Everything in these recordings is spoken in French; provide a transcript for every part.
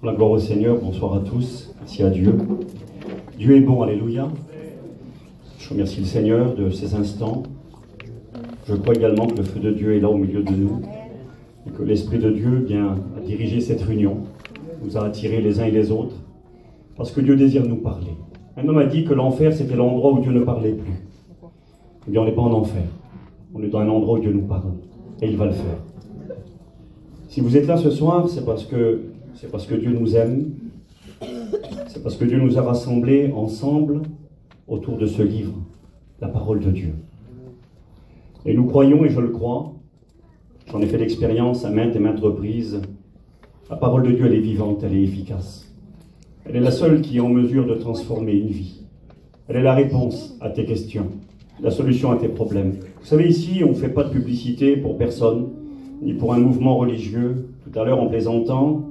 La gloire au Seigneur, bonsoir à tous, merci à Dieu. Dieu est bon, alléluia. Je remercie le Seigneur de ces instants. Je crois également que le feu de Dieu est là au milieu de nous et que l'Esprit de Dieu vient diriger cette réunion, nous a attirés les uns et les autres, parce que Dieu désire nous parler. Un homme a dit que l'enfer c'était l'endroit où Dieu ne parlait plus. Eh bien on n'est pas en enfer, on est dans un endroit où Dieu nous parle, et il va le faire. Si vous êtes là ce soir, c'est parce que Dieu nous aime, c'est parce que Dieu nous a rassemblés ensemble autour de ce livre, la parole de Dieu. Et nous croyons, et je le crois, j'en ai fait l'expérience à maintes et maintes reprises, la parole de Dieu elle est vivante, elle est efficace. Elle est la seule qui est en mesure de transformer une vie. Elle est la réponse à tes questions, la solution à tes problèmes. Vous savez, ici, on ne fait pas de publicité pour personne, ni pour un mouvement religieux. Tout à l'heure, en plaisantant,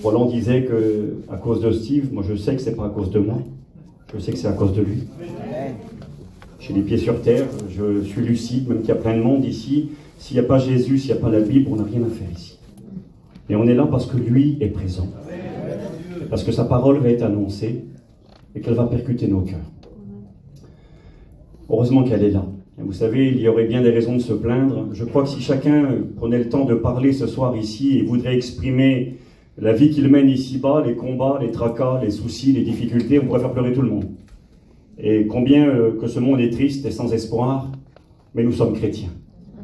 Roland disait que à cause de Steve, moi je sais que c'est pas à cause de moi, je sais que c'est à cause de lui. J'ai les pieds sur terre, je suis lucide, même qu'il y a plein de monde ici. S'il n'y a pas Jésus, s'il n'y a pas la Bible, on n'a rien à faire ici. Et on est là parce que lui est présent. Parce que sa parole va être annoncée et qu'elle va percuter nos cœurs. Heureusement qu'elle est là. Et vous savez, il y aurait bien des raisons de se plaindre. Je crois que si chacun prenait le temps de parler ce soir ici et voudrait exprimer la vie qu'il mène ici-bas, les combats, les tracas, les soucis, les difficultés, on pourrait faire pleurer tout le monde. Et combien que ce monde est triste et sans espoir, mais nous sommes chrétiens.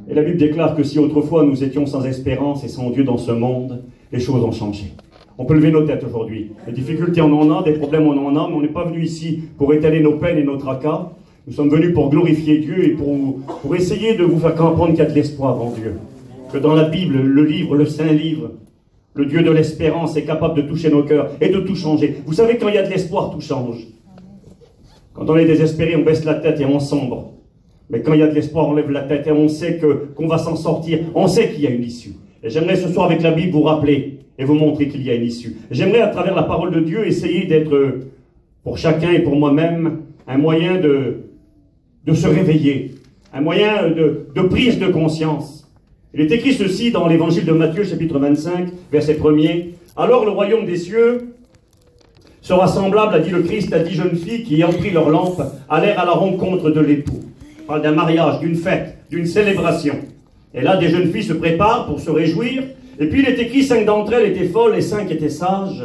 Et la Bible déclare que si autrefois nous étions sans espérance et sans Dieu dans ce monde, les choses ont changé. On peut lever nos têtes aujourd'hui. Les difficultés on en a, des problèmes on en a, mais on n'est pas venu ici pour étaler nos peines et nos tracas. Nous sommes venus pour glorifier Dieu et pour essayer de vous faire comprendre qu'il y a de l'espoir en Dieu. Que dans la Bible, le livre, le Saint Livre, le Dieu de l'espérance est capable de toucher nos cœurs et de tout changer. Vous savez, quand il y a de l'espoir, tout change. Quand on est désespéré, on baisse la tête et on sombre. Mais quand il y a de l'espoir, on lève la tête et on sait qu'on va s'en sortir. On sait qu'il y a une issue. Et j'aimerais ce soir avec la Bible vous rappeler et vous montrer qu'il y a une issue. J'aimerais à travers la parole de Dieu essayer d'être, pour chacun et pour moi-même, un moyen de se réveiller, un moyen de prise de conscience. Il est écrit ceci dans l'évangile de Matthieu, chapitre 25, verset 1er. Alors le royaume des cieux sera semblable, a dit le Christ, à 10 jeunes filles qui, ayant pris leur lampe, allèrent à la rencontre de l'époux. On parle d'un mariage, d'une fête, d'une célébration. Et là, des jeunes filles se préparent pour se réjouir. Et puis il est écrit, 5 d'entre elles étaient folles et 5 étaient sages.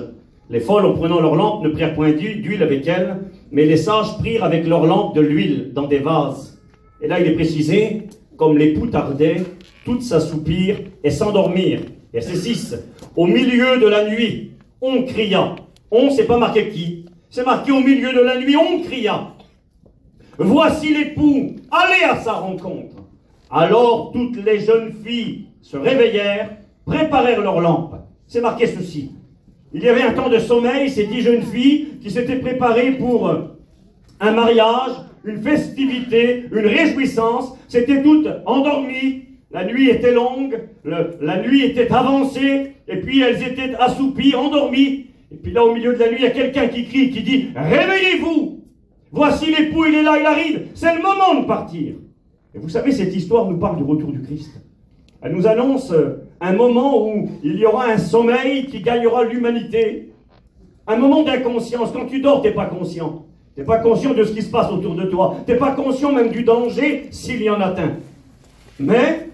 Les folles, en prenant leur lampe, ne prirent point d'huile avec elles, mais les sages prirent avec leur lampe de l'huile dans des vases. Et là, il est précisé, comme l'époux tardait, toutes s'assoupirent et s'endormirent. Verset 6. Au milieu de la nuit, on cria. On, c'est pas marqué qui. C'est marqué au milieu de la nuit, on cria. Voici l'époux, allez à sa rencontre. Alors toutes les jeunes filles se réveillèrent, préparèrent leurs lampes. C'est marqué ceci. Il y avait un temps de sommeil, ces 10 jeunes filles qui s'étaient préparées pour un mariage, une festivité, une réjouissance. C'étaient toutes endormies. La nuit était longue, la nuit était avancée, et puis elles étaient assoupies, endormies. Et puis là, au milieu de la nuit, il y a quelqu'un qui crie, qui dit « Réveillez-vous! Voici l'époux, il est là, il arrive, c'est le moment de partir !» Et vous savez, cette histoire nous parle du retour du Christ. Elle nous annonce un moment où il y aura un sommeil qui gagnera l'humanité. Un moment d'inconscience. Quand tu dors, tu n'es pas conscient. Tu n'es pas conscient de ce qui se passe autour de toi. Tu n'es pas conscient même du danger s'il y en a un. Mais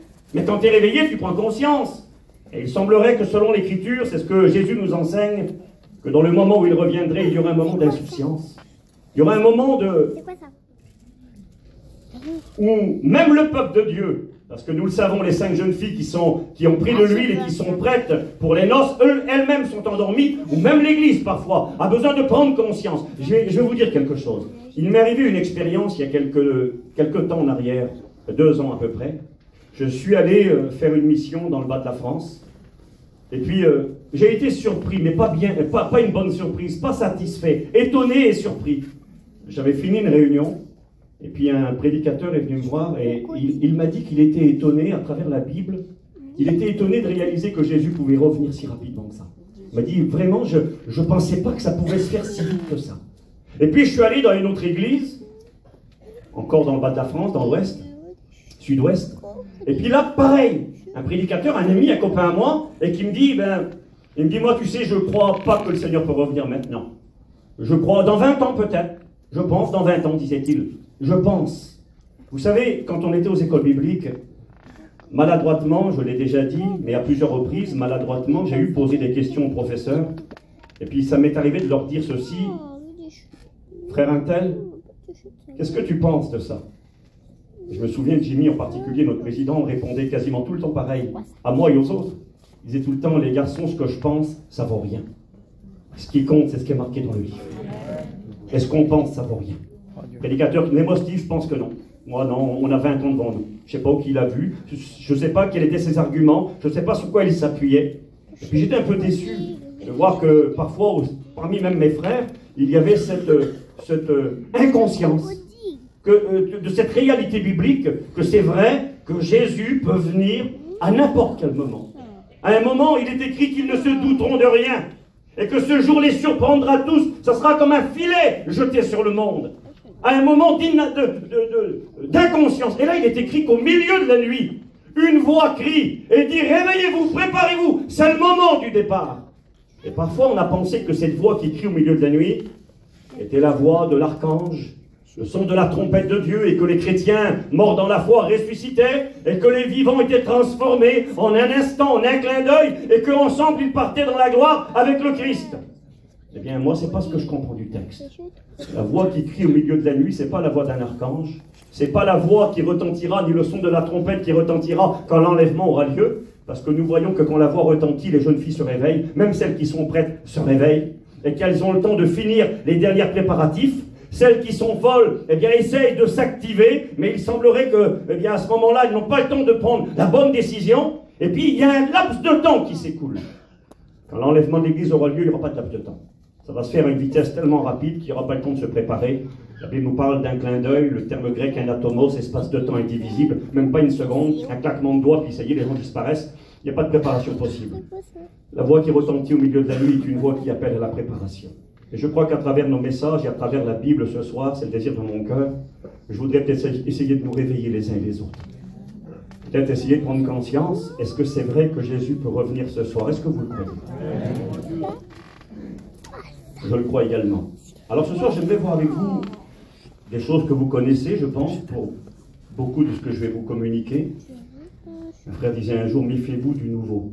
quand tu es réveillé, tu prends conscience. Et il semblerait que selon l'Écriture, c'est ce que Jésus nous enseigne, que dans le moment où il reviendrait, il y aurait un moment d'insouciance. Il y aura un moment où même le peuple de Dieu, parce que nous le savons, les 5 jeunes filles qui ont pris de l'huile et qui sont prêtes pour les noces, elles-mêmes sont endormies, ou même l'Église parfois a besoin de prendre conscience. Je vais vous dire quelque chose. Il m'est arrivé une expérience il y a quelques temps en arrière, 2 ans à peu près. Je suis allé faire une mission dans le bas de la France. Et puis, j'ai été surpris, mais pas une bonne surprise, pas satisfait, étonné et surpris. J'avais fini une réunion, et puis un prédicateur est venu me voir, et il m'a dit qu'il était étonné, à travers la Bible, il était étonné de réaliser que Jésus pouvait revenir si rapidement que ça. Il m'a dit, vraiment, je ne pensais pas que ça pouvait se faire si vite que ça. Et puis je suis allé dans une autre église, encore dans le bas de la France, dans l'ouest, sud-ouest. Et puis là, pareil, un prédicateur, un ami, un copain à moi, et qui me dit, moi, tu sais, je crois pas que le Seigneur peut revenir maintenant. Je crois dans 20 ans peut-être. Je pense dans 20 ans, disait-il. Je pense. Vous savez, quand on était aux écoles bibliques, maladroitement, je l'ai déjà dit, mais à plusieurs reprises, maladroitement, j'ai eu posé des questions aux professeurs. Et puis ça m'est arrivé de leur dire ceci. Frère Intel, qu'est-ce que tu penses de ça? Je me souviens que Jimmy, en particulier, notre président, répondait quasiment tout le temps pareil, à moi et aux autres. Il disait tout le temps, les garçons, ce que je pense, ça vaut rien. Ce qui compte, c'est ce qui est marqué dans le livre. Et ce qu'on pense, ça vaut rien. Le prédicateur, mais moi, Steve, je pense que non. Moi, non, on a 20 ans devant nous. Je ne sais pas où il a vu, je ne sais pas quels étaient ses arguments, je ne sais pas sur quoi il s'appuyait. Et puis j'étais un peu déçu de voir que parfois, parmi même mes frères, il y avait cette inconscience de cette réalité biblique, que c'est vrai que Jésus peut venir à n'importe quel moment. À un moment, il est écrit qu'ils ne se douteront de rien, et que ce jour les surprendra tous, ça sera comme un filet jeté sur le monde. À un moment d'inconscience. Et là, il est écrit qu'au milieu de la nuit, une voix crie et dit « Réveillez-vous, préparez-vous, c'est le moment du départ ». Et parfois, on a pensé que cette voix qui crie au milieu de la nuit était la voix de l'archange, le son de la trompette de Dieu, et que les chrétiens, morts dans la foi, ressuscitaient, et que les vivants étaient transformés en un instant, en un clin d'œil, et qu'ensemble ils partaient dans la gloire avec le Christ. Eh bien, moi, c'est pas ce que je comprends du texte. La voix qui crie au milieu de la nuit, c'est pas la voix d'un archange, c'est pas la voix qui retentira, ni le son de la trompette qui retentira quand l'enlèvement aura lieu, parce que nous voyons que quand la voix retentit, les jeunes filles se réveillent, même celles qui sont prêtes se réveillent, et qu'elles ont le temps de finir les derniers préparatifs. Celles qui sont folles, eh bien, essayent de s'activer, mais il semblerait que, eh bien, à ce moment-là, elles n'ont pas le temps de prendre la bonne décision, et puis il y a un laps de temps qui s'écoule. Quand l'enlèvement de l'église aura lieu, il n'y aura pas de laps de temps. Ça va se faire à une vitesse tellement rapide qu'il n'y aura pas le temps de se préparer. La Bible nous parle d'un clin d'œil, le terme grec anatomos, espace de temps indivisible, même pas une seconde, un claquement de doigts, puis ça y est, les gens disparaissent. Il n'y a pas de préparation possible. La voix qui retentit au milieu de la nuit est une voix qui appelle à la préparation. Et je crois qu'à travers nos messages et à travers la Bible ce soir, c'est le désir de mon cœur, je voudrais peut-être essayer de nous réveiller les uns et les autres. Peut-être essayer de prendre conscience, est-ce que c'est vrai que Jésus peut revenir ce soir? Est-ce que vous le croyez? Je le crois également. Alors ce soir, j'aimerais voir avec vous des choses que vous connaissez, je pense, pour beaucoup de ce que je vais vous communiquer. Un frère disait un jour, méfiez-vous du nouveau.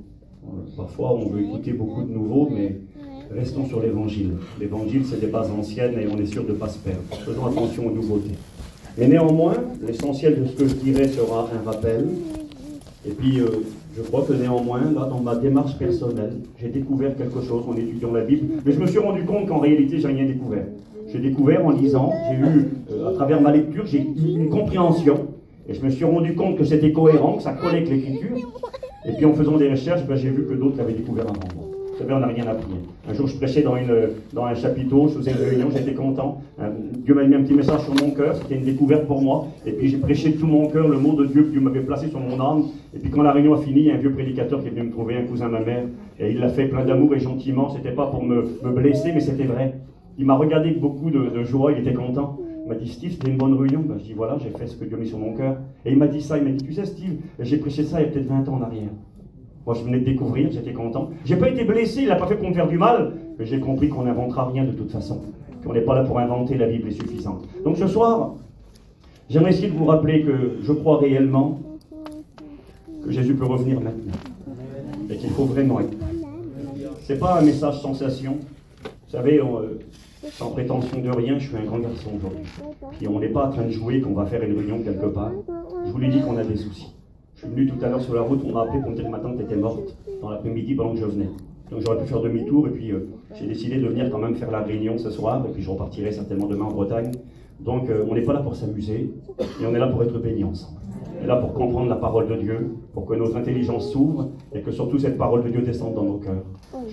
Parfois, on veut écouter beaucoup de nouveaux, mais restons sur l'évangile. L'évangile, c'est des bases anciennes et on est sûr de ne pas se perdre. Faisons attention aux nouveautés. Mais néanmoins, l'essentiel de ce que je dirai sera un rappel. Et puis, je crois que néanmoins, là, dans ma démarche personnelle, j'ai découvert quelque chose en étudiant la Bible. Mais je me suis rendu compte qu'en réalité, j'ai rien découvert. J'ai découvert en lisant, j'ai eu, à travers ma lecture, j'ai eu une compréhension. Et je me suis rendu compte que c'était cohérent, que ça collait avec l'écriture. Et puis en faisant des recherches, ben, j'ai vu que d'autres l'avaient découvert avant moi. Vous savez, on n'a rien appris. Un jour, je prêchais dans un chapiteau, je faisais une réunion, j'étais content. Dieu m'a mis un petit message sur mon cœur, c'était une découverte pour moi. Et puis j'ai prêché de tout mon cœur le mot de Dieu que Dieu m'avait placé sur mon âme. Et puis quand la réunion a fini, il y a un vieux prédicateur qui est venu me trouver, un cousin de ma mère. Et il l'a fait plein d'amour et gentiment. C'était pas pour me blesser, mais c'était vrai. Il m'a regardé avec beaucoup de joie, il était content. Il m'a dit, Steve, c'était une bonne réunion. Ben, je dis, voilà, j'ai fait ce que Dieu a mis sur mon cœur. Et il m'a dit ça, il m'a dit, tu sais, Steve, j'ai prêché ça il y a peut-être 20 ans en arrière. Moi, je venais de découvrir, j'étais content. J'ai pas été blessé, il n'a pas fait pour me faire du mal, mais j'ai compris qu'on n'inventera rien de toute façon. Qu'on n'est pas là pour inventer, la Bible est suffisante. Donc ce soir, j'aimerais essayer de vous rappeler que je crois réellement que Jésus peut revenir maintenant. Et qu'il faut vraiment être. C'est pas un message sensation. Vous savez, sans prétention de rien, je suis un grand garçon aujourd'hui. Puis on n'est pas en train de jouer qu'on va faire une réunion quelque part. Je vous l'ai dit qu'on a des soucis. Je suis venu tout à l'heure sur la route, on m'a appelé pour me dire que ma tante était morte dans l'après-midi pendant que je venais. Donc j'aurais pu faire demi-tour et puis j'ai décidé de venir quand même faire la réunion ce soir et puis je repartirai certainement demain en Bretagne. Donc on n'est pas là pour s'amuser, mais on est là pour être bénis ensemble. On est là pour comprendre la parole de Dieu, pour que nos intelligences s'ouvrent et que surtout cette parole de Dieu descende dans nos cœurs.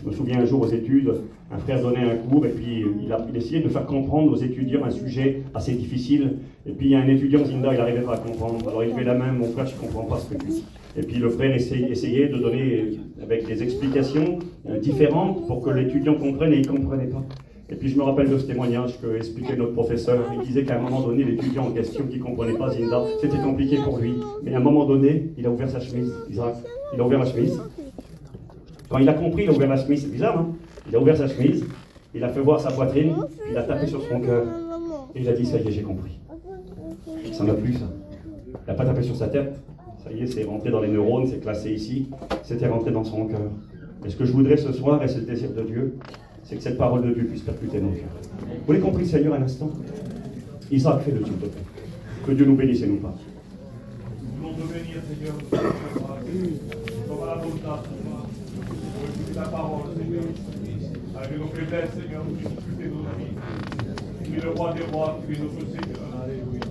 Je me souviens un jour aux études, un frère donnait un cours et puis il essayait de faire comprendre aux étudiants un sujet assez difficile. Et puis il y a un étudiant, Zinda, il n'arrivait pas à comprendre. Alors il levait la main, mon frère, je ne comprends pas ce que tu dis. Et puis le frère essayait de donner avec des explications différentes pour que l'étudiant comprenne et il ne comprenait pas. Et puis je me rappelle de ce témoignage que expliquait notre professeur. Il disait qu'à un moment donné, l'étudiant en question qui ne comprenait pas Zinda, c'était compliqué pour lui. Mais à un moment donné, il a ouvert sa chemise. Isaac, il a ouvert la chemise. Quand il a compris, il a ouvert la chemise. C'est bizarre, hein? Il a ouvert sa chemise, il a fait voir sa poitrine, il a tapé sur son cœur. Et il a dit, ça y est, j'ai compris. Ça m'a plu, ça. Il n'a pas tapé sur sa tête. Ça y est, c'est rentré dans les neurones, c'est classé ici. C'était rentré dans son cœur. Et ce que je voudrais ce soir, et c'est le désir de Dieu, c'est que cette parole de Dieu puisse percuter nos cœurs. Vous l'avez compris, Seigneur, un instant? Isaac, fais-le, s'il te plaît. Que Dieu nous bénisse et nous parle. Nous voulons te bénir, Seigneur, comme à la bonne table, pour écouter ta parole, Seigneur. Avec nos faiblesses, Seigneur, nos difficultés, nos vies. Tu es le roi des rois, tu es notre Seigneur. Alléluia.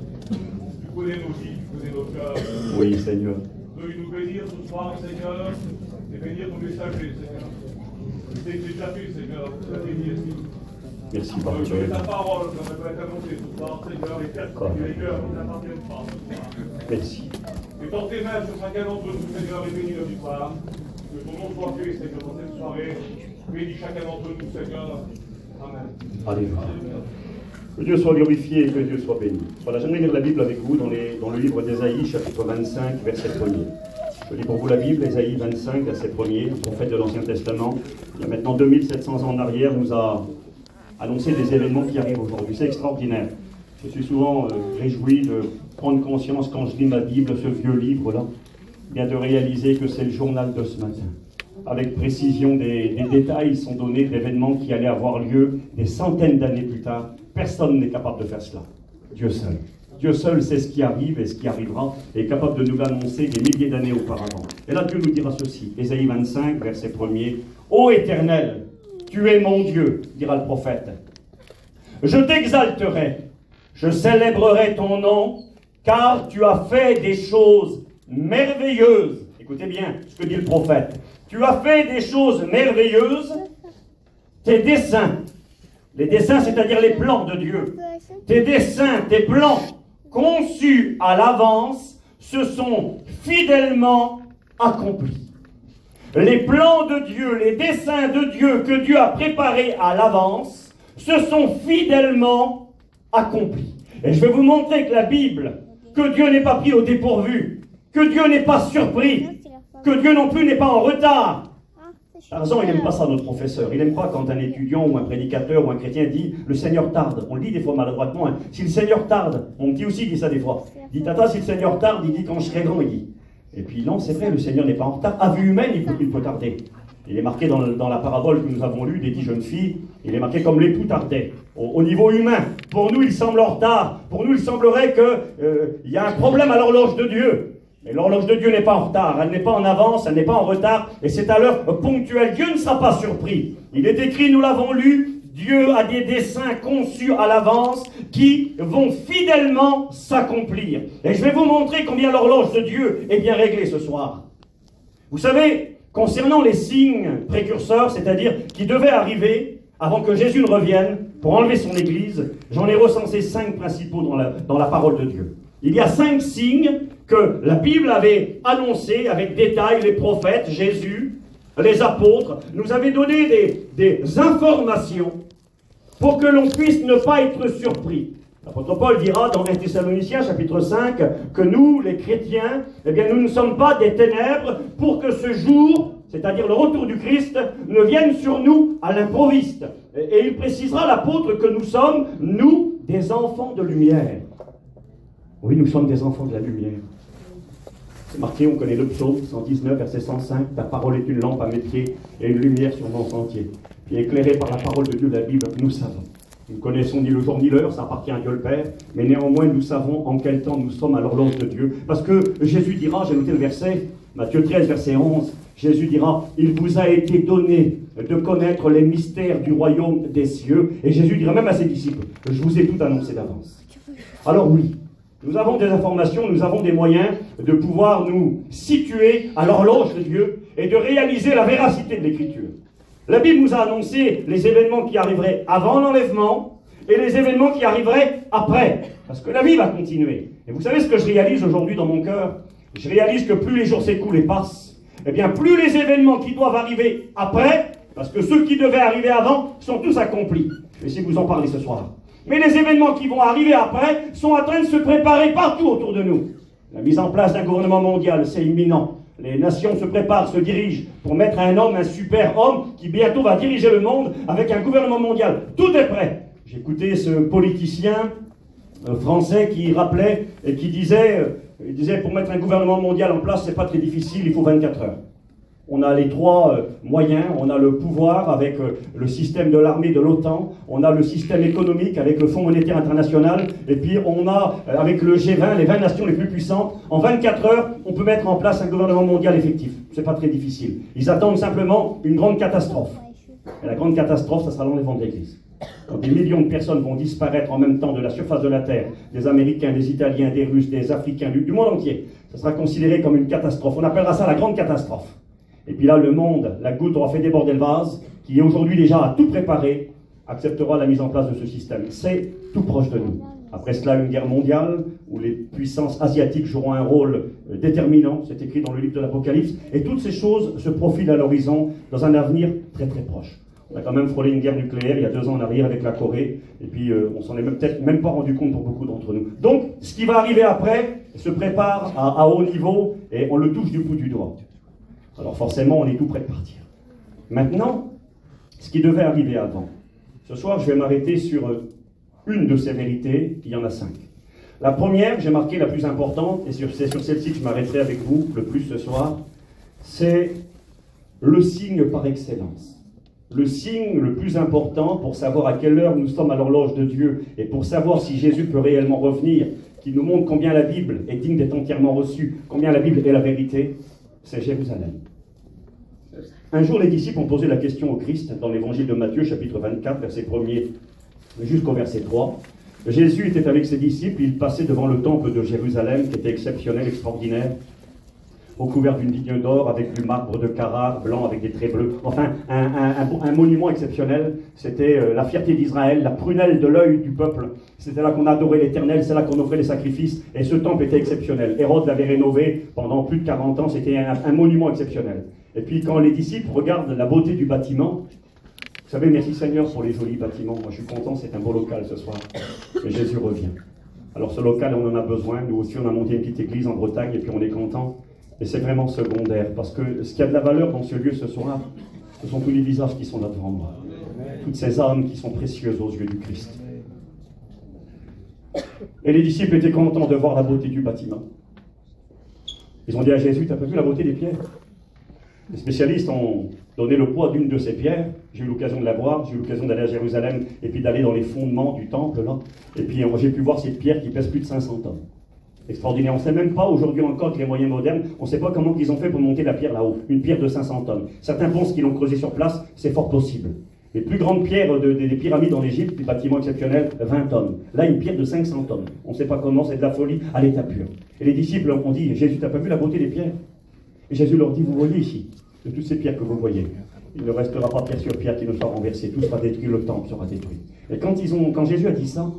Tu connais nos vies, tu connais nos cœurs. Oui, Seigneur. Veuille nous bénir ce soir, Seigneur, et bénir nos messagers, Seigneur. Tu sais que j'ai déjà fait, Seigneur, pour la bénir. Merci, Papa. Que ta parole, comme elle doit être annoncée ce soir, Seigneur, et persécuter les cœurs qui n'appartiennent pas ce soir. Merci. Et portez main sur chacun d'entre nous, Seigneur, et bénis notre histoire. Que ton nom soit fait, Seigneur, dans cette soirée. Bénis chacun d'entre nous, Seigneur. Amen. Alléluia. Que Dieu soit glorifié et que Dieu soit béni. Voilà, j'aimerais lire la Bible avec vous dans le livre d'Ésaïe, chapitre 25, verset 1er. Je lis pour vous la Bible, Ésaïe 25, verset 1er, le prophète de l'Ancien Testament. Il y a maintenant 2700 ans en arrière, nous a annoncé des événements qui arrivent aujourd'hui. C'est extraordinaire. Je suis souvent réjoui de prendre conscience, quand je lis ma Bible, ce vieux livre-là, bien de réaliser que c'est le journal de ce matin. Avec précision, des détails sont donnés d'événements qui allaient avoir lieu des centaines d'années plus tard. Personne n'est capable de faire cela. Dieu seul. Dieu seul sait ce qui arrive et ce qui arrivera, et est capable de nous l'annoncer des milliers d'années auparavant. Et là, Dieu nous dira ceci, Ésaïe 25, verset 1er. « Ô Éternel, tu es mon Dieu, dira le prophète. Je t'exalterai, je célébrerai ton nom, car tu as fait des choses merveilleuses. » Écoutez bien ce que dit le prophète. Tu as fait des choses merveilleuses, tes desseins, les desseins, c'est-à-dire les plans de Dieu, tes desseins, tes plans conçus à l'avance se sont fidèlement accomplis. Les plans de Dieu, les desseins de Dieu que Dieu a préparés à l'avance se sont fidèlement accomplis. Et je vais vous montrer que la Bible, que Dieu n'est pas pris au dépourvu, que Dieu n'est pas surpris, que Dieu non plus n'est pas en retard. Tarzan, il n'aime pas ça, notre professeur. Il n'aime pas quand un étudiant ou un prédicateur ou un chrétien dit « le Seigneur tarde ». On le dit des fois maladroitement. Hein. Si le Seigneur tarde, mon petit aussi dit ça des fois. Il dit « Tata, si le Seigneur tarde, il dit quand je serai grand, il dit ». Et puis non, c'est vrai, le Seigneur n'est pas en retard. À vue humaine, il peut tarder. Il est marqué dans la parabole que nous avons lue des 10 jeunes filles, il est marqué comme l'époux tardait. Au niveau humain, pour nous, il semble en retard. Pour nous, il semblerait qu'il y a un problème à l'horloge de Dieu. Mais l'horloge de Dieu n'est pas en retard, elle n'est pas en avance, elle n'est pas en retard, et c'est à l'heure ponctuelle. Dieu ne sera pas surpris. Il est écrit, nous l'avons lu, Dieu a des desseins conçus à l'avance qui vont fidèlement s'accomplir. Et je vais vous montrer combien l'horloge de Dieu est bien réglée ce soir. Vous savez, concernant les signes précurseurs, c'est-à-dire qui devaient arriver avant que Jésus ne revienne pour enlever son Église, j'en ai recensé 5 principaux dans la parole de Dieu. Il y a 5 signes que la Bible avait annoncés avec détail, les prophètes, Jésus, les apôtres, nous avaient donné des informations pour que l'on puisse ne pas être surpris. L'apôtre Paul dira dans 1 Thessaloniciens chapitre 5 que nous, les chrétiens, eh bien, nous ne sommes pas des ténèbres pour que ce jour, c'est-à-dire le retour du Christ, ne vienne sur nous à l'improviste. Et il précisera, l'apôtre, que nous sommes, nous, des enfants de lumière. Oui, nous sommes des enfants de la lumière. C'est marqué, on connaît le psaume 119, verset 105, « Ta parole est une lampe à mes pieds et une lumière sur mon sentier. » Puis éclairé par la parole de Dieu, la Bible, nous savons. Nous ne connaissons ni le jour ni l'heure, ça appartient à Dieu le Père, mais néanmoins nous savons en quel temps nous sommes à l'horloge de Dieu. Parce que Jésus dira, j'ai noté le verset, Matthieu 13, verset 11, Jésus dira, « Il vous a été donné de connaître les mystères du royaume des cieux. » Et Jésus dira même à ses disciples, « Je vous ai tout annoncé d'avance. » Alors oui, nous avons des informations, nous avons des moyens de pouvoir nous situer à l'horloge de Dieu et de réaliser la véracité de l'Écriture. La Bible nous a annoncé les événements qui arriveraient avant l'enlèvement et les événements qui arriveraient après. Parce que la vie va continuer. Et vous savez ce que je réalise aujourd'hui dans mon cœur? Je réalise que plus les jours s'écoulent et passent, eh bien plus les événements qui doivent arriver après Parce que ceux qui devaient arriver avant sont tous accomplis. Je vais essayer de vous en parler ce soir. Mais les événements qui vont arriver après sont en train de se préparer partout autour de nous. La mise en place d'un gouvernement mondial, c'est imminent. Les nations se préparent, se dirigent pour mettre un homme, un super homme, qui bientôt va diriger le monde avec un gouvernement mondial. Tout est prêt. J'ai écouté ce politicien français qui rappelait et qui disait, pour mettre un gouvernement mondial en place, c'est pas très difficile, il faut 24 heures. On a les trois moyens, on a le pouvoir avec le système de l'armée de l'OTAN, on a le système économique avec le Fonds monétaire international, et puis on a avec le G20, les 20 nations les plus puissantes. En 24 heures, on peut mettre en place un gouvernement mondial effectif. C'est pas très difficile. Ils attendent simplement une grande catastrophe. Et la grande catastrophe, ça sera l'enlèvement de l'Église. Quand des millions de personnes vont disparaître en même temps de la surface de la Terre, des Américains, des Italiens, des Russes, des Africains, du monde entier, ça sera considéré comme une catastrophe. On appellera ça la grande catastrophe. Et puis là, le monde, la goutte aura fait déborder le vase, qui est aujourd'hui déjà à tout préparé, acceptera la mise en place de ce système. C'est tout proche de nous. Après cela, une guerre mondiale, où les puissances asiatiques joueront un rôle déterminant, c'est écrit dans le livre de l'Apocalypse, et toutes ces choses se profilent à l'horizon dans un avenir très très proche. On a quand même frôlé une guerre nucléaire il y a 2 ans en arrière avec la Corée, et puis on s'en est peut-être même pas rendu compte pour beaucoup d'entre nous. Donc, ce qui va arriver après se prépare à haut niveau, et on le touche du bout du doigt. Alors forcément, on est tout près de partir. Maintenant, ce qui devait arriver avant. Ce soir, je vais m'arrêter sur une de ces vérités, il y en a 5. La première, j'ai marqué la plus importante, et c'est sur celle-ci que je m'arrêterai avec vous le plus ce soir, c'est le signe par excellence. Le signe le plus important pour savoir à quelle heure nous sommes à l'horloge de Dieu, et pour savoir si Jésus peut réellement revenir, qui nous montre combien la Bible est digne d'être entièrement reçue, combien la Bible est la vérité, c'est Jérusalem. Un jour, les disciples ont posé la question au Christ dans l'évangile de Matthieu, chapitre 24, verset 1er jusqu'au verset 3. Jésus était avec ses disciples, il passait devant le temple de Jérusalem, qui était exceptionnel, extraordinaire, recouvert d'une vigne d'or, avec du marbre de Carrare, blanc avec des traits bleus. Enfin, un monument exceptionnel. C'était la fierté d'Israël, la prunelle de l'œil du peuple. C'était là qu'on adorait l'Éternel, c'est là qu'on offrait les sacrifices. Et ce temple était exceptionnel. Hérode l'avait rénové pendant plus de 40 ans. C'était un monument exceptionnel. Et puis quand les disciples regardent la beauté du bâtiment, vous savez, merci Seigneur pour les jolis bâtiments. Moi, je suis content, c'est un beau local ce soir. Mais Jésus revient. Alors ce local, on en a besoin. Nous aussi, on a monté une petite église en Bretagne et puis on est content. Et c'est vraiment secondaire, parce que ce qui a de la valeur dans ce lieu ce soir, ce sont tous les visages qui sont là devant moi. Toutes ces âmes qui sont précieuses aux yeux du Christ. Et les disciples étaient contents de voir la beauté du bâtiment. Ils ont dit à Jésus, t'as pas vu la beauté des pierres? Les spécialistes ont donné le poids d'une de ces pierres. J'ai eu l'occasion de la voir, j'ai eu l'occasion d'aller à Jérusalem, et puis d'aller dans les fondements du temple, là. Et puis j'ai pu voir cette pierre qui pèse plus de 500 tonnes. Extraordinaire. On ne sait même pas aujourd'hui encore avec les moyens modernes, on ne sait pas comment ils ont fait pour monter la pierre là-haut. Une pierre de 500 tonnes. Certains pensent qu'ils l'ont creusée sur place, c'est fort possible. Les plus grandes pierres des pyramides en Égypte, des bâtiments exceptionnels, 20 tonnes. Là, une pierre de 500 tonnes. On ne sait pas comment, c'est de la folie à l'état pur. Et les disciples ont dit, Jésus, t'as pas vu la beauté des pierres? Et Jésus leur dit, vous voyez ici, de toutes ces pierres que vous voyez, il ne restera pas pierre sur pierre qui ne soit renversée, tout sera détruit, le temple sera détruit. Et quand Jésus a dit ça,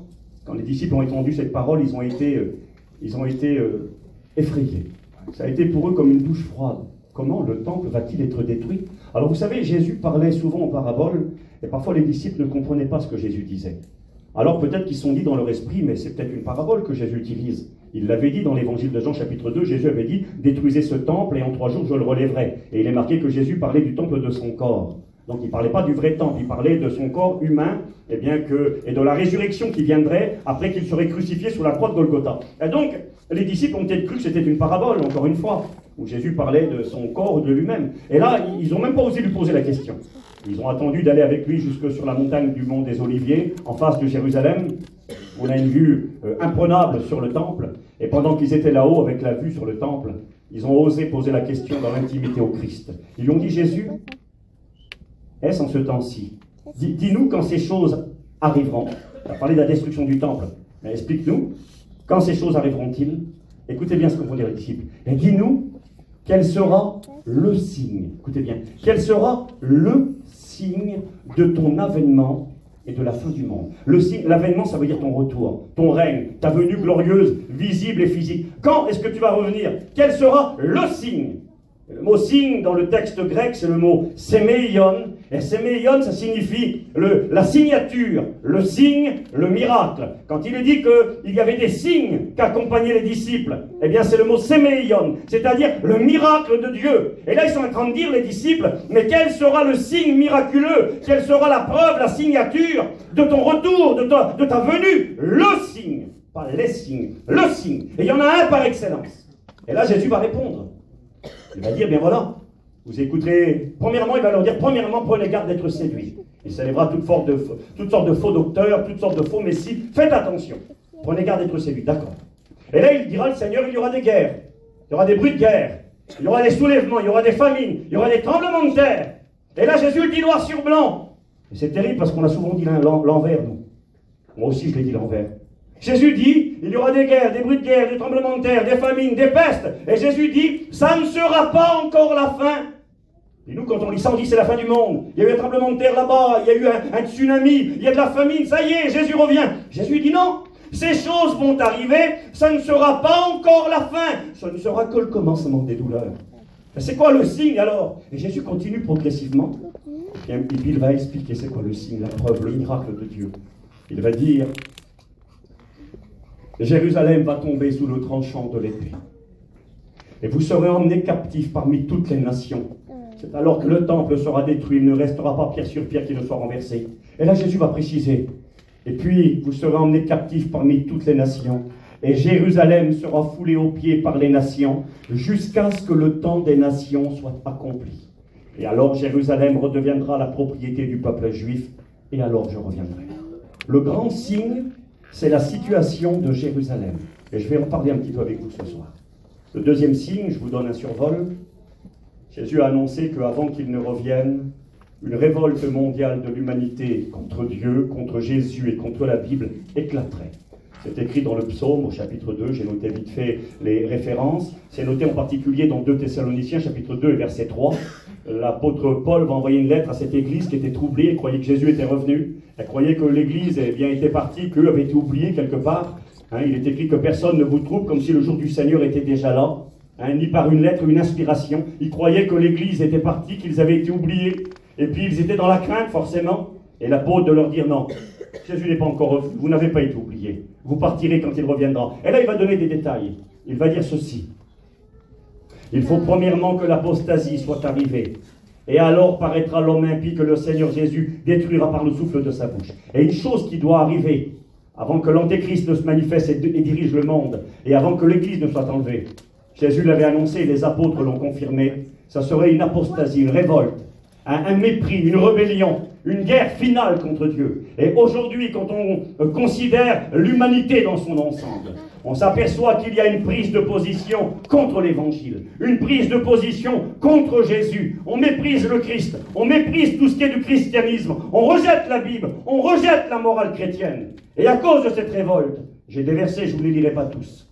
quand les disciples ont entendu cette parole, ils ont été effrayés. Ça a été pour eux comme une douche froide. Comment le temple va-t-il être détruit? Alors vous savez, Jésus parlait souvent en parabole, et parfois les disciples ne comprenaient pas ce que Jésus disait. Alors peut-être qu'ils se sont dit dans leur esprit, mais c'est peut-être une parabole que Jésus utilise. Il l'avait dit dans l'évangile de Jean chapitre 2, Jésus avait dit, détruisez ce temple et en 3 jours je le relèverai. Et il est marqué que Jésus parlait du temple de son corps. Donc il ne parlait pas du vrai temple, il parlait de son corps humain, et de la résurrection qui viendrait après qu'il serait crucifié sur la croix de Golgotha. Et donc, les disciples ont peut-être cru que c'était une parabole, encore une fois, où Jésus parlait de son corps ou de lui-même. Et là, ils n'ont même pas osé lui poser la question. Ils ont attendu d'aller avec lui jusque sur la montagne du mont des Oliviers, en face de Jérusalem. On a une vue imprenable sur le temple. Et pendant qu'ils étaient là-haut, avec la vue sur le temple, ils ont osé poser la question dans l'intimité au Christ. Ils lui ont dit, Jésus, est-ce en ce temps-ci? Dis-nous quand ces choses arriveront. On a parlé de la destruction du temple. Mais explique-nous, quand ces choses arriveront-ils? Écoutez bien ce que vont dire les disciples. Et dis-nous, quel sera le signe? Écoutez bien. Quel sera le signe de ton avènement et de la fin du monde? L'avènement, ça veut dire ton retour, ton règne, ta venue glorieuse, visible et physique. Quand est-ce que tu vas revenir? Quel sera le signe? Le mot signe, dans le texte grec, c'est le mot séméion, Et séméion, ça signifie la signature, le signe, le miracle. Quand il est dit qu'il y avait des signes qu'accompagnaient les disciples, eh bien c'est le mot séméion, c'est-à-dire le miracle de Dieu. Et là ils sont en train de dire, les disciples, mais quel sera le signe miraculeux? Quelle sera la preuve, la signature de ton retour, de ta venue? Le signe, pas les signes, le signe. Et il y en a un par excellence. Et là Jésus va répondre. Il va dire, bien voilà, vous écouterez, premièrement, il va leur dire, premièrement, prenez garde d'être séduits. Il s'élèvera toutes sortes de faux docteurs, toutes sortes de faux messies. Faites attention. Prenez garde d'être séduits, d'accord. Et là, il dira, le Seigneur, il y aura des guerres. Il y aura des bruits de guerre. Il y aura des soulèvements, il y aura des famines, il y aura des tremblements de terre. Et là, Jésus le dit noir sur blanc. Et c'est terrible parce qu'on a souvent dit l'envers, nous. Moi aussi, je l'ai dit l'envers. Jésus dit, il y aura des guerres, des bruits de guerre, des tremblements de terre, des famines, des pestes. Et Jésus dit, ça ne sera pas encore la fin. Et nous, quand on lit ça, on dit c'est la fin du monde. Il y a eu un tremblement de terre là-bas, il y a eu un tsunami, il y a de la famine, ça y est, Jésus revient. Jésus dit non, ces choses vont arriver, ça ne sera pas encore la fin. Ça ne sera que le commencement des douleurs. C'est quoi le signe alors? Et Jésus continue progressivement. Et puis il va expliquer c'est quoi le signe, la preuve, le miracle de Dieu. Il va dire, Jérusalem va tomber sous le tranchant de l'épée. Et vous serez emmenés captifs parmi toutes les nations. C'est alors que le temple sera détruit, il ne restera pas pierre sur pierre qui ne soit renversé. Et là Jésus va préciser. Et puis vous serez emmenés captifs parmi toutes les nations. Et Jérusalem sera foulée aux pieds par les nations, jusqu'à ce que le temps des nations soit accompli. Et alors Jérusalem redeviendra la propriété du peuple juif, et alors je reviendrai. Le grand signe, c'est la situation de Jérusalem. Et je vais en parler un petit peu avec vous ce soir. Le deuxième signe, je vous donne un survol. Jésus a annoncé qu'avant qu'il ne revienne, une révolte mondiale de l'humanité contre Dieu, contre Jésus et contre la Bible éclaterait. C'est écrit dans le psaume au chapitre 2, j'ai noté vite fait les références. C'est noté en particulier dans 2 Thessaloniciens, chapitre 2 et verset 3. L'apôtre Paul va envoyer une lettre à cette église qui était troublée, elle croyait que Jésus était revenu. Elle croyait que l'église était partie, qu'eux avaient été oubliés quelque part. Il est écrit que personne ne vous trouble, comme si le jour du Seigneur était déjà là. Ni par une lettre ou une inspiration. Ils croyaient que l'église était partie, qu'ils avaient été oubliés. Et puis ils étaient dans la crainte forcément. Et l'apôtre de leur dire non, Jésus n'est pas encore revenu, vous n'avez pas été oubliés. Vous partirez quand il reviendra. Et là il va donner des détails. Il va dire ceci. Il faut premièrement que l'apostasie soit arrivée. Et alors paraîtra l'homme impie que le Seigneur Jésus détruira par le souffle de sa bouche. Et une chose qui doit arriver, avant que l'Antéchrist ne se manifeste et dirige le monde, et avant que l'Église ne soit enlevée, Jésus l'avait annoncé, les apôtres l'ont confirmé, ça serait une apostasie, une révolte, un mépris, une rébellion, une guerre finale contre Dieu. Et aujourd'hui, quand on considère l'humanité dans son ensemble, on s'aperçoit qu'il y a une prise de position contre l'Évangile, une prise de position contre Jésus. On méprise le Christ, on méprise tout ce qui est du christianisme, on rejette la Bible, on rejette la morale chrétienne. Et à cause de cette révolte, j'ai des versets, je ne vous les lirai pas tous.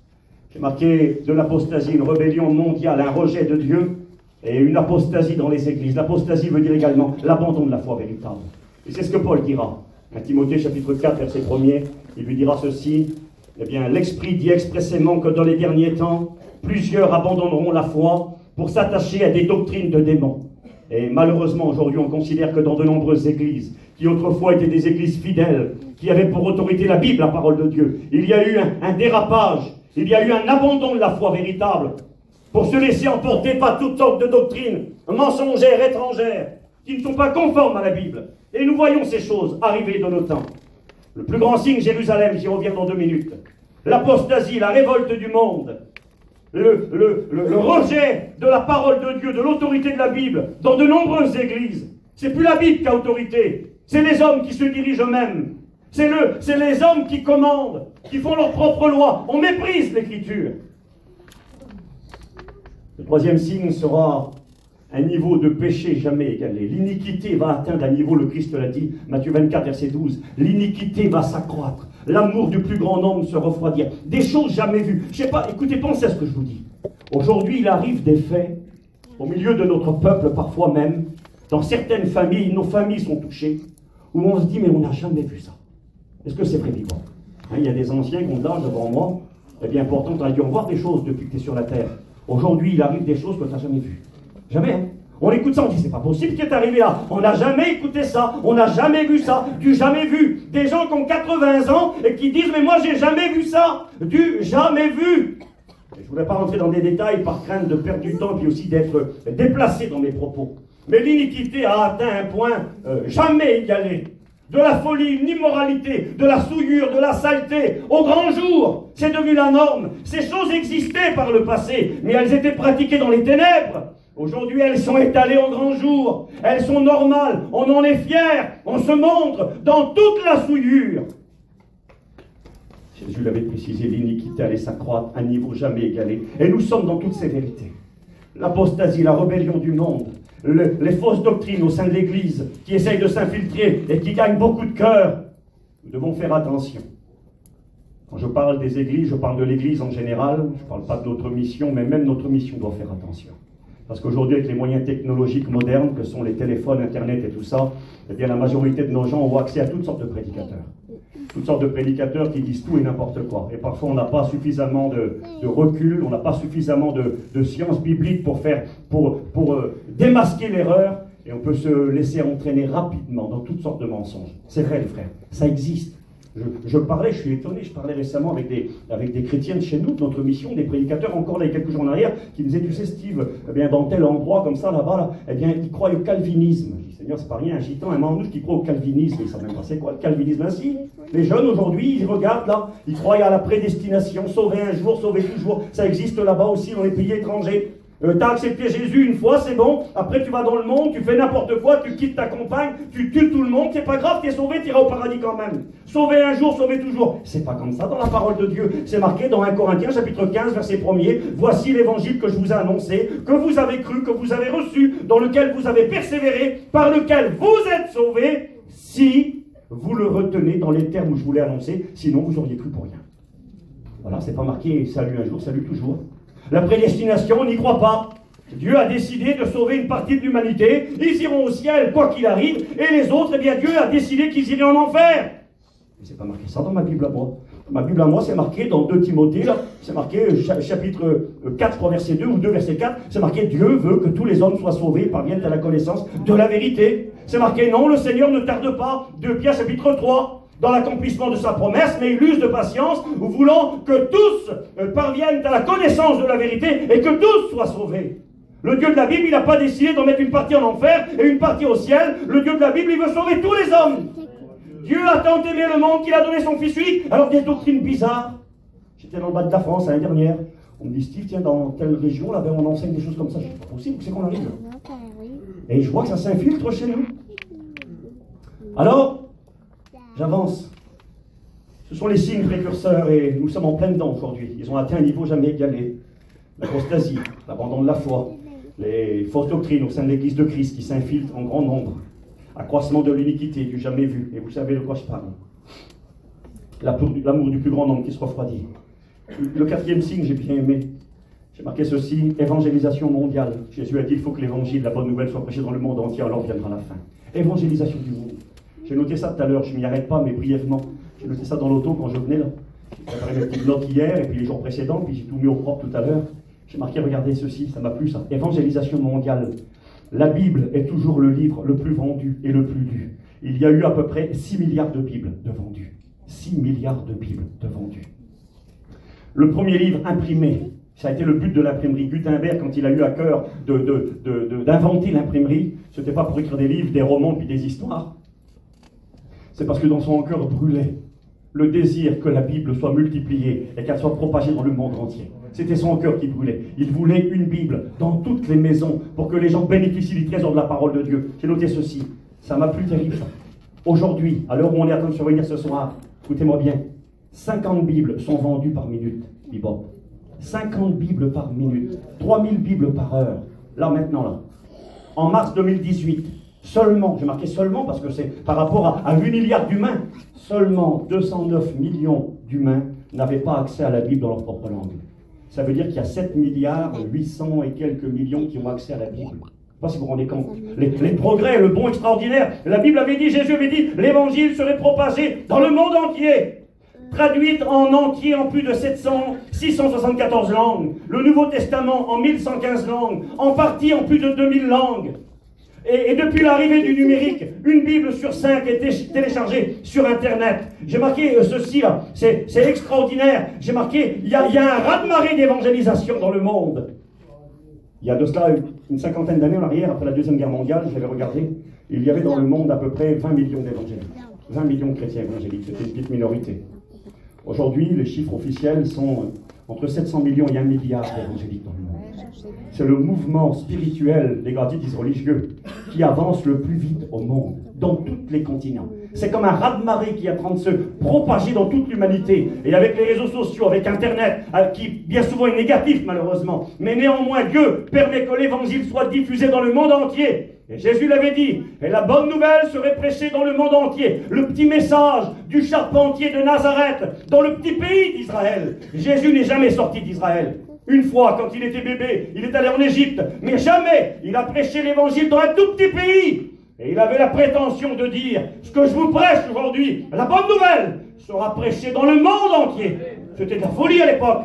J'ai marqué de l'apostasie, une rébellion mondiale, un rejet de Dieu, et une apostasie dans les églises. L'apostasie veut dire également l'abandon de la foi véritable. Et c'est ce que Paul dira. 1 Timothée chapitre 4, verset 1er, il lui dira ceci. Eh bien, l'Esprit dit expressément que dans les derniers temps, plusieurs abandonneront la foi pour s'attacher à des doctrines de démons. Et malheureusement, aujourd'hui, on considère que dans de nombreuses églises, qui autrefois étaient des églises fidèles, qui avaient pour autorité la Bible, la parole de Dieu, il y a eu un dérapage, il y a eu un abandon de la foi véritable, pour se laisser emporter par toutes sortes de doctrines mensongères, étrangères, qui ne sont pas conformes à la Bible. Et nous voyons ces choses arriver de nos temps. Le plus grand signe, Jérusalem, j'y reviens dans 2 minutes. L'apostasie, la révolte du monde, le rejet de la parole de Dieu, de l'autorité de la Bible, dans de nombreuses églises. C'est plus la Bible qui a autorité, c'est les hommes qui se dirigent eux-mêmes. C'est les hommes qui commandent, qui font leur propre loi. On méprise l'Écriture. Le troisième signe sera un niveau de péché jamais égalé. L'iniquité va atteindre un niveau, le Christ l'a dit, Matthieu 24, verset 12. L'iniquité va s'accroître. L'amour du plus grand nombre se refroidir. Des choses jamais vues. Je sais pas, écoutez, pensez à ce que je vous dis. Aujourd'hui, il arrive des faits, au milieu de notre peuple, parfois même, dans certaines familles, nos familles sont touchées, où on se dit, mais on n'a jamais vu ça. Est-ce que c'est prédicant? Il y a des anciens qui ont de l'âge devant moi. Eh bien, pourtant, tu as dû en voir des choses depuis que tu es sur la terre. Aujourd'hui, il arrive des choses que tu n'as jamais vues. Jamais, hein? On écoute ça, on dit c'est pas possible ce qui est arrivé là. On n'a jamais écouté ça, on n'a jamais vu ça, du jamais vu. Des gens qui ont 80 ans et qui disent mais moi j'ai jamais vu ça, du jamais vu. Et je ne voudrais pas rentrer dans des détails par crainte de perdre du temps et puis aussi d'être déplacé dans mes propos. Mais l'iniquité a atteint un point jamais égalé. De la folie, une immoralité, de la souillure, de la saleté, au grand jour. C'est devenu la norme. Ces choses existaient par le passé, mais elles étaient pratiquées dans les ténèbres. Aujourd'hui, elles sont étalées au grand jour. Elles sont normales. On en est fiers. On se montre dans toute la souillure. Jésus l'avait précisé, l'iniquité allait s'accroître à un niveau jamais égalé. Et nous sommes dans toutes ces vérités. L'apostasie, la rébellion du monde, les fausses doctrines au sein de l'Église qui essayent de s'infiltrer et qui gagnent beaucoup de cœur. Nous devons faire attention. Quand je parle des églises, je parle de l'Église en général. Je ne parle pas de notre mission, mais même notre mission doit faire attention. Parce qu'aujourd'hui, avec les moyens technologiques modernes, que sont les téléphones, Internet et tout ça, eh bien, la majorité de nos gens ont accès à toutes sortes de prédicateurs. Toutes sortes de prédicateurs qui disent tout et n'importe quoi. Et parfois, on n'a pas suffisamment de recul, on n'a pas suffisamment de science biblique pour démasquer l'erreur. Et on peut se laisser entraîner rapidement dans toutes sortes de mensonges. C'est vrai, les frères, ça existe. Je suis étonné, je parlais récemment avec des chrétiennes chez nous, de notre mission, des prédicateurs, encore là, il y a quelques jours en arrière, qui me disaient, tu sais Steve, eh bien, dans tel endroit, comme ça, là-bas, là, eh bien, ils croient au calvinisme. Je dis, Seigneur, c'est pas rien, un gitan, un mandouche qui croit au calvinisme, ils ne savent même pas c'est quoi le calvinisme ainsi. Les jeunes, aujourd'hui, ils regardent là, ils croient à la prédestination, sauver un jour, sauver toujours, ça existe là-bas aussi dans les pays étrangers. T'as accepté Jésus une fois, c'est bon. Après, tu vas dans le monde, tu fais n'importe quoi, tu quittes ta compagne, tu tues tout le monde. C'est pas grave, t'es sauvé, t'iras au paradis quand même. Sauver un jour, sauver toujours. C'est pas comme ça dans la parole de Dieu. C'est marqué dans 1 Corinthiens, chapitre 15, verset 1er. Voici l'évangile que je vous ai annoncé, que vous avez cru, que vous avez reçu, dans lequel vous avez persévéré, par lequel vous êtes sauvés, si vous le retenez dans les termes où je vous l'ai annoncé. Sinon, vous auriez cru pour rien. Voilà, c'est pas marqué salut un jour, salut toujours. La prédestination, on n'y croit pas. Dieu a décidé de sauver une partie de l'humanité. Ils iront au ciel, quoi qu'il arrive. Et les autres, eh bien, Dieu a décidé qu'ils iraient en enfer. Mais c'est pas marqué ça dans ma Bible à moi. Ma Bible à moi, c'est marqué dans 2 Timothée, là. C'est marqué chapitre 4, verset 2 ou 2, verset 4. C'est marqué Dieu veut que tous les hommes soient sauvés et parviennent à la connaissance de la vérité. C'est marqué non, le Seigneur ne tarde pas. 2 Pierre, chapitre 3. Dans l'accomplissement de sa promesse, mais il use de patience, voulant que tous parviennent à la connaissance de la vérité et que tous soient sauvés. Le Dieu de la Bible, il n'a pas décidé d'en mettre une partie en enfer et une partie au ciel. Le Dieu de la Bible, il veut sauver tous les hommes. Dieu a tant aimé le monde qu'il a donné son Fils unique. Alors des doctrines bizarres. J'étais dans le bas de la France l'année dernière. On me dit, Steve, tiens, dans telle région, là-bas, on enseigne des choses comme ça. Je dis, c'est pas possible, c'est qu'on arrive. Et je vois que ça s'infiltre chez nous. Alors, j'avance. Ce sont les signes précurseurs et nous sommes en plein dedans aujourd'hui. Ils ont atteint un niveau jamais égalé. L'apostasie, l'abandon de la foi, les fausses doctrines au sein de l'Église de Christ qui s'infiltrent en grand nombre, accroissement de l'iniquité du jamais vu. Et vous savez de quoi je parle. L'amour du plus grand nombre qui se refroidit. Le 4e signe, j'ai bien aimé. J'ai marqué ceci, évangélisation mondiale. Jésus a dit il faut que l'évangile, la bonne nouvelle, soit prêchée dans le monde entier, alors viendra la fin. Évangélisation du monde. J'ai noté ça tout à l'heure, je ne m'y arrête pas, mais brièvement. J'ai noté ça dans l'auto quand je venais là. J'ai préparé mes petites notes hier, et puis les jours précédents, puis j'ai tout mis au propre tout à l'heure. J'ai marqué, regardez ceci, ça m'a plu ça. Évangélisation mondiale. La Bible est toujours le livre le plus vendu et le plus lu. Il y a eu à peu près 6 milliards de Bibles de vendus. 6 milliards de Bibles de vendus. Le premier livre imprimé, ça a été le but de l'imprimerie. Gutenberg, quand il a eu à cœur d'inventer l'imprimerie, ce n'était pas pour écrire des livres, des romans, puis des histoires. C'est parce que dans son cœur brûlait le désir que la Bible soit multipliée et qu'elle soit propagée dans le monde entier. C'était son cœur qui brûlait. Il voulait une Bible dans toutes les maisons pour que les gens bénéficient du trésor de la parole de Dieu. J'ai noté ceci. Ça m'a plu terrible ça. Aujourd'hui, à l'heure où on est en train de se réunir ce soir, écoutez-moi bien, 50 Bibles sont vendues par minute. Bibop. 50 Bibles par minute. 3000 Bibles par heure. Là maintenant, là. En mars 2018, seulement, j'ai marqué seulement parce que c'est par rapport à 8 milliards d'humains, seulement 209 millions d'humains n'avaient pas accès à la Bible dans leur propre langue. Ça veut dire qu'il y a 7 milliards 800 et quelques millions qui ont accès à la Bible. Je ne sais pas si vous vous rendez compte. Les progrès, le bond extraordinaire. La Bible avait dit, Jésus avait dit, l'évangile serait propagé dans le monde entier. traduite en entier en plus de 674 langues, le Nouveau Testament en 1115 langues, en partie en plus de 2000 langues. Et depuis l'arrivée du numérique, une Bible sur 5 est téléchargée sur Internet. J'ai marqué ceci là, c'est extraordinaire. J'ai marqué, il y a un raz-de-marée d'évangélisation dans le monde. Il y a de cela une cinquantaine d'années en arrière, après la Deuxième Guerre mondiale, j'avais regardé, il y avait dans le monde à peu près 20 millions d'évangéliques. 20 millions de chrétiens évangéliques, c'était une petite minorité. Aujourd'hui, les chiffres officiels sont entre 700 millions et 1 milliard d'évangéliques dans le monde. C'est le mouvement spirituel, les gars disent religieux, qui avance le plus vite au monde, dans tous les continents. C'est comme un raz-de-marée qui est en train de se propager dans toute l'humanité. Et avec les réseaux sociaux, avec Internet, qui bien souvent est négatif malheureusement, mais néanmoins Dieu permet que l'évangile soit diffusé dans le monde entier. Et Jésus l'avait dit, et la bonne nouvelle serait prêchée dans le monde entier. Le petit message du charpentier de Nazareth, dans le petit pays d'Israël. Jésus n'est jamais sorti d'Israël. Une fois, quand il était bébé, il est allé en Égypte, mais jamais il a prêché l'évangile dans un tout petit pays. Et il avait la prétention de dire, ce que je vous prêche aujourd'hui, la bonne nouvelle, sera prêchée dans le monde entier. C'était de la folie à l'époque.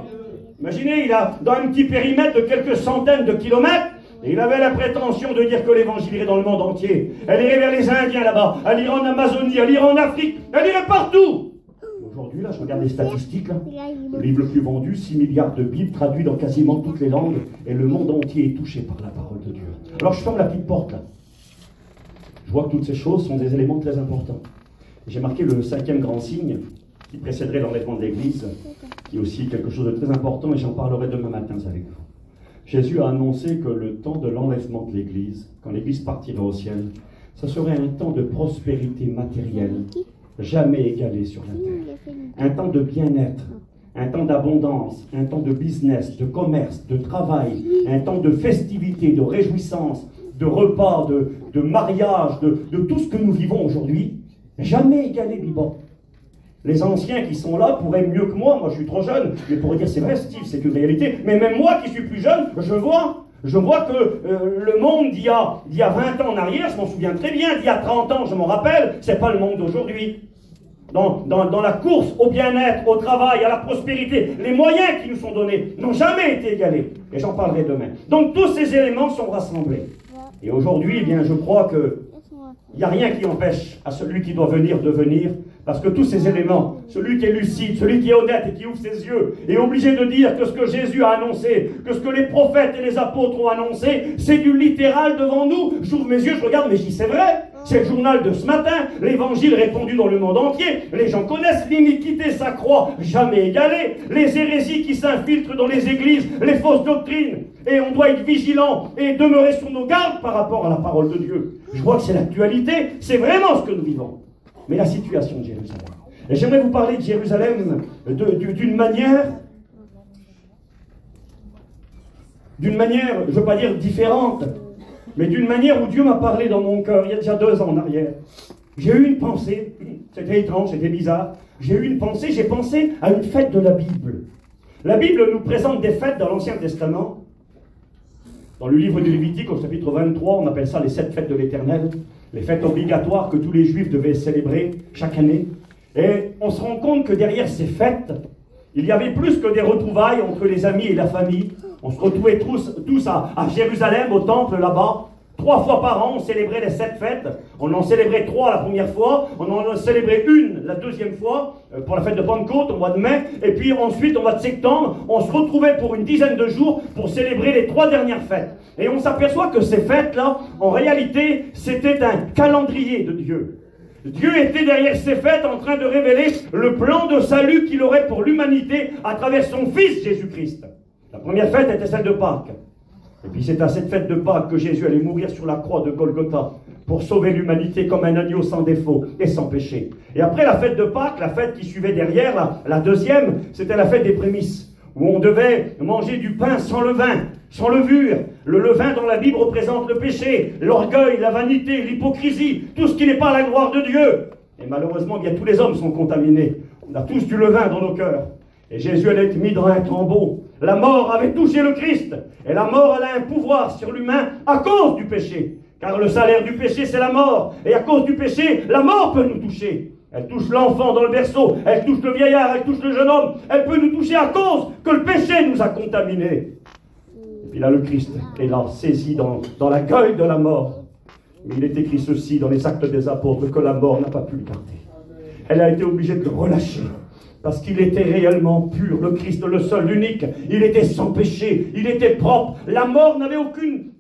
Imaginez, il a dans un petit périmètre de quelques centaines de kilomètres, et il avait la prétention de dire que l'évangile irait dans le monde entier. Elle irait vers les Indiens là-bas, elle irait en Amazonie, elle irait en Afrique, elle irait partout. Aujourd'hui, là, je regarde les statistiques, là, le livre le plus vendu, 6 milliards de Bibles, traduits dans quasiment toutes les langues, et le monde entier est touché par la parole de Dieu. Alors je ferme la petite porte, là. Je vois que toutes ces choses sont des éléments très importants. J'ai marqué le 5e grand signe, qui précéderait l'enlèvement de l'Église, qui est aussi quelque chose de très important, et j'en parlerai demain matin avec vous. Jésus a annoncé que le temps de l'enlèvement de l'Église, quand l'Église partirait au ciel, ce serait un temps de prospérité matérielle, jamais égalé sur la terre. Un temps de bien-être, un temps d'abondance, un temps de business, de commerce, de travail, un temps de festivité, de réjouissance, de repas, de mariage, de tout ce que nous vivons aujourd'hui, jamais égalé, Bibo. Les anciens qui sont là pourraient mieux que moi je suis trop jeune, mais pourraient dire c'est vrai Steve, c'est une réalité, mais même moi qui suis plus jeune, je vois que le monde d'il y a 20 ans en arrière, je m'en souviens très bien, d'il y a 30 ans, je m'en rappelle, c'est pas le monde d'aujourd'hui. Dans la course au bien-être, au travail, à la prospérité, les moyens qui nous sont donnés n'ont jamais été égalés. Et j'en parlerai demain. Donc tous ces éléments sont rassemblés. Et aujourd'hui, eh bien, je crois qu'il n'y a rien qui empêche à celui qui doit venir de venir, parce que tous ces éléments, celui qui est lucide, celui qui est honnête et qui ouvre ses yeux, est obligé de dire que ce que Jésus a annoncé, que ce que les prophètes et les apôtres ont annoncé, c'est du littéral devant nous. J'ouvre mes yeux, je regarde, mais je dis c'est vrai. C'est le journal de ce matin, l'évangile répandu dans le monde entier. Les gens connaissent, l'iniquité s'accroît, jamais égalée. Les hérésies qui s'infiltrent dans les églises, les fausses doctrines. Et on doit être vigilant et demeurer sur nos gardes par rapport à la parole de Dieu. Je vois que c'est l'actualité, c'est vraiment ce que nous vivons. Mais la situation de Jérusalem. Et j'aimerais vous parler de Jérusalem d'une manière, je ne veux pas dire différente, mais d'une manière où Dieu m'a parlé dans mon cœur, il y a déjà 2 ans en arrière. J'ai eu une pensée, c'était étrange, c'était bizarre, j'ai pensé à une fête de la Bible. La Bible nous présente des fêtes dans l'Ancien Testament. Dans le livre du Lévitique, au chapitre 23, on appelle ça les 7 fêtes de l'Éternel, les fêtes obligatoires que tous les Juifs devaient célébrer chaque année. Et on se rend compte que derrière ces fêtes, il y avait plus que des retrouvailles entre les amis et la famille. On se retrouvait tous à Jérusalem, au temple là-bas. 3 fois par an, on célébrait les 7 fêtes. On en célébrait 3 la première fois. On en célébrait une la deuxième fois, pour la fête de Pentecôte, au mois de mai. Et puis ensuite, au mois de septembre, on se retrouvait pour une dizaine de jours pour célébrer les 3 dernières fêtes. Et on s'aperçoit que ces fêtes-là, en réalité, c'était un calendrier de Dieu. Dieu était derrière ces fêtes en train de révéler le plan de salut qu'il aurait pour l'humanité à travers son Fils Jésus-Christ. La première fête était celle de Pâques. Et puis c'est à cette fête de Pâques que Jésus allait mourir sur la croix de Golgotha pour sauver l'humanité comme un agneau sans défaut et sans péché. Et après la fête de Pâques, la fête qui suivait derrière, la deuxième, c'était la fête des prémices, où on devait manger du pain sans levain, sans levure. Le levain dans la Bible représente le péché, l'orgueil, la vanité, l'hypocrisie, tout ce qui n'est pas la gloire de Dieu. Et malheureusement, bien tous les hommes sont contaminés. On a tous du levain dans nos cœurs. Et Jésus allait être mis dans un tombeau. La mort avait touché le Christ. Et la mort, elle a un pouvoir sur l'humain à cause du péché. Car le salaire du péché, c'est la mort. Et à cause du péché, la mort peut nous toucher. Elle touche l'enfant dans le berceau, elle touche le vieillard, elle touche le jeune homme. Elle peut nous toucher à cause que le péché nous a contaminés. Et puis là, le Christ est là, saisi dans la gueule de la mort. Mais il est écrit ceci dans les Actes des Apôtres, que la mort n'a pas pu le garder. Elle a été obligée de le relâcher. Parce qu'il était réellement pur, le Christ, le seul, l'unique. Il était sans péché, il était propre. La mort n'avait aucune